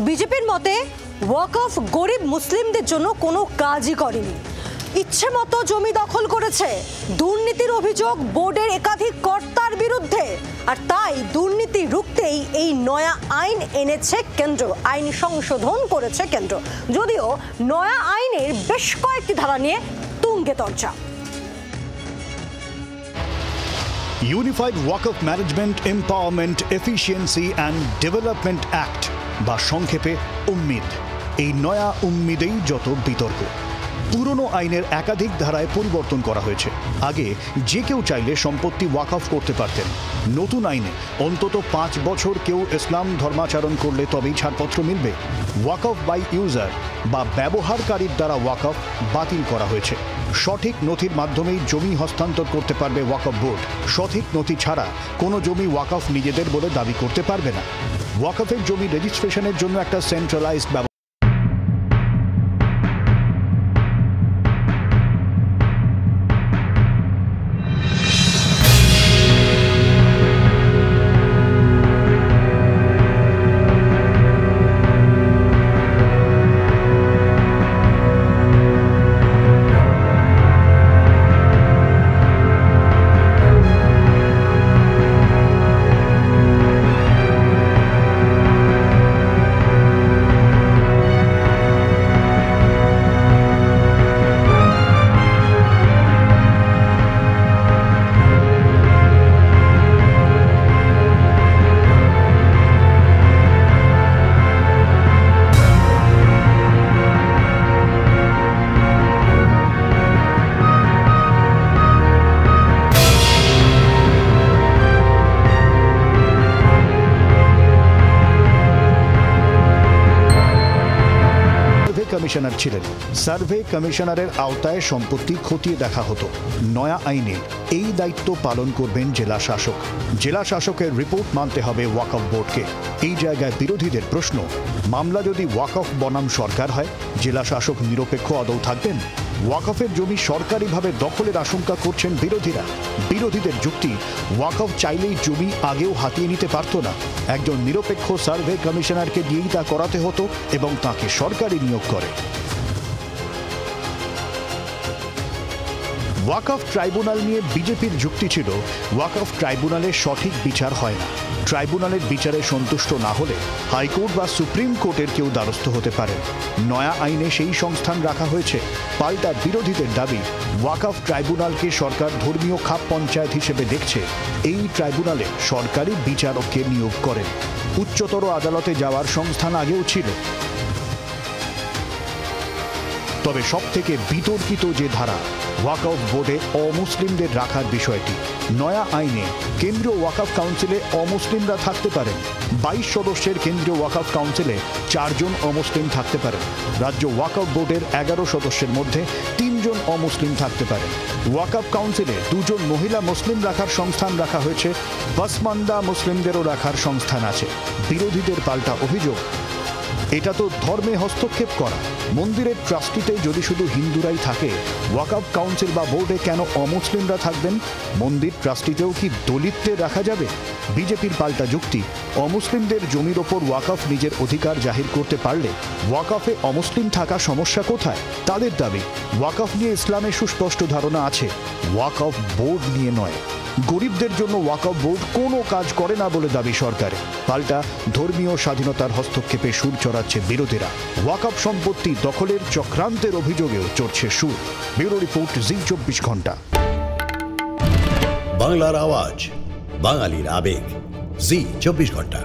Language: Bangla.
বিজেপির মতে ওয়াকফ গরিব মুসলিমদের জন্য কোনো কাজই করেনি, ইচ্ছে মতো জমি দখল করেছে। দুর্নীতির অভিযোগ বোর্ডের একাধিক কর্তার বিরুদ্ধে, আর তাই দুর্নীতি রুখতেই এই নয়া আইন এনেছে কেন্দ্র, আইন সংশোধন করেছে কেন্দ্র। যদিও নয়া আইনের বেশ কয়েকটি ধারা নিয়ে তুঙ্গে তর্জা। Unified Waqf management empowerment efficiency and development act বা সংক্ষেপে উম্মিদ, এই নয়া উম্মিদেই যত বিতর্ক। পুরনো আইনের একাধিক ধারায় পরিবর্তন করা হয়েছে। আগে যে কেউ চাইলে সম্পত্তি ওয়াকফ করতে পারতেন। নতুন আইনে অন্তত 5 বছর কেউ ইসলাম ধর্মাচরণ করলে তবেই ছাড়পত্র মিলবে। ওয়াকফ বাই ইউজার বা ব্যবহারকারীর দ্বারা ওয়াকফ বাতিল করা হয়েছে। সঠিক নথির মাধ্যমেই জমি হস্তান্তর করতে পারবে ওয়াকফ বোর্ড। সঠিক নথি ছাড়া কোনো জমি ওয়াকফ নিজেদের বলে দাবি করতে পারবে না। ওয়াকফের জমি রেজিস্ট্রেশনের জন্য একটা সেন্ট্রালাইজড ব্যবস্থা কমিশনার ছিলেন। সার্ভে কমিশনারের আওতায় সম্পত্তি খতিয়ে দেখা হতো। নয়া আইনে এই দায়িত্ব পালন করবেন জেলা শাসক। জেলা শাসকের রিপোর্ট মানতে হবে ওয়াকফ বোর্ডকে। এই জায়গায় বিরোধীদের প্রশ্ন, মামলা যদি ওয়াকফ বনাম সরকার হয়, জেলা শাসক নিরপেক্ষ আদৌ থাকবেন? ওয়াকফের জমি সরকারিভাবে দখলের আশঙ্কা করছেন বিরোধীরা। বিরোধীদের যুক্তি, ওয়াকফ চাইলেই জমি আগেও হাতিয়ে নিতে পারত না। একজন নিরপেক্ষ সার্ভে কমিশনারকে দিয়েই তা করাতে হতো এবং তাকে সরকারই নিয়োগ করে। ওয়াকফ ট্রাইব্যুনাল নিয়ে বিজেপির যুক্তি ছিল, ওয়াকফ ট্রাইব্যুনালে সঠিক বিচার হয় না। ট্রাইব্যুনালের বিচারে সন্তুষ্ট না হলে হাইকোর্ট বা সুপ্রিম কোর্টের কেউ দ্বারস্থ হতে পারে। নয়া আইনে সেই সংস্থান রাখা হয়েছে। পাল্টা বিরোধীদের দাবি, ওয়াকফ ট্রাইব্যুনালকে সরকার ধর্মীয় খাপ পঞ্চায়েত হিসেবে দেখছে। এই ট্রাইব্যুনালে সরকারি বিচারককে নিয়োগ করেন। উচ্চতর আদালতে যাওয়ার সংস্থান আগেও ছিল। তবে সবথেকে বিতর্কিত যে ধারা, ওয়াকফ বোর্ডে অমুসলিমদের রাখার বিষয়টি। নয়া আইনে কেন্দ্রীয় ওয়াকফ কাউন্সিলে অমুসলিমরা থাকতে পারেন। 22 সদস্যের কেন্দ্রীয় ওয়াকফ কাউন্সিলে 4 জন অমুসলিম থাকতে পারেন। রাজ্য ওয়াকফ বোর্ডের 11 সদস্যের মধ্যে 3 জন অমুসলিম থাকতে পারেন। ওয়াকফ কাউন্সিলে 2 জন মহিলা মুসলিম রাখার সংস্থান রাখা হয়েছে। পসমান্দা মুসলিমদেরও রাখার সংস্থান আছে। বিরোধীদের পাল্টা অভিযোগ, এটা তো ধর্মে হস্তক্ষেপ করা। মন্দিরের ট্রাস্টিতে যদি শুধু হিন্দুরাই থাকে, ওয়াকফ কাউন্সিল বা বোর্ডে কেন অমুসলিমরা থাকবেন? মন্দির ট্রাস্টিতেও কি দলিতদের রাখা যাবে? বিজেপির পাল্টা যুক্তি, অমুসলিমদের জমির ওপর ওয়াকফ নিজের অধিকার জাহির করতে পারলে ওয়াকফে অমুসলিম থাকা সমস্যা কোথায়? তাদের দাবি, ওয়াকফ নিয়ে ইসলামে সুস্পষ্ট ধারণা আছে, ওয়াকফ বোর্ড নিয়ে নয়। গরিবদের জন্য ওয়াকফ বোর্ড কোনো কাজ করে না বলে দাবি সরকারের। পাল্টা ধর্মীয় স্বাধীনতার হস্তক্ষেপে সুর চড়াচ্ছে বিরোধীরা। ওয়াকফ সম্পত্তি দখলের চক্রান্তের অভিযোগেও চড়ছে সুর। ব্যুরো রিপোর্ট, জি 24 ঘন্টা। বাংলার আওয়াজ, বাঙালির আবেগ, জি 24 ঘন্টা।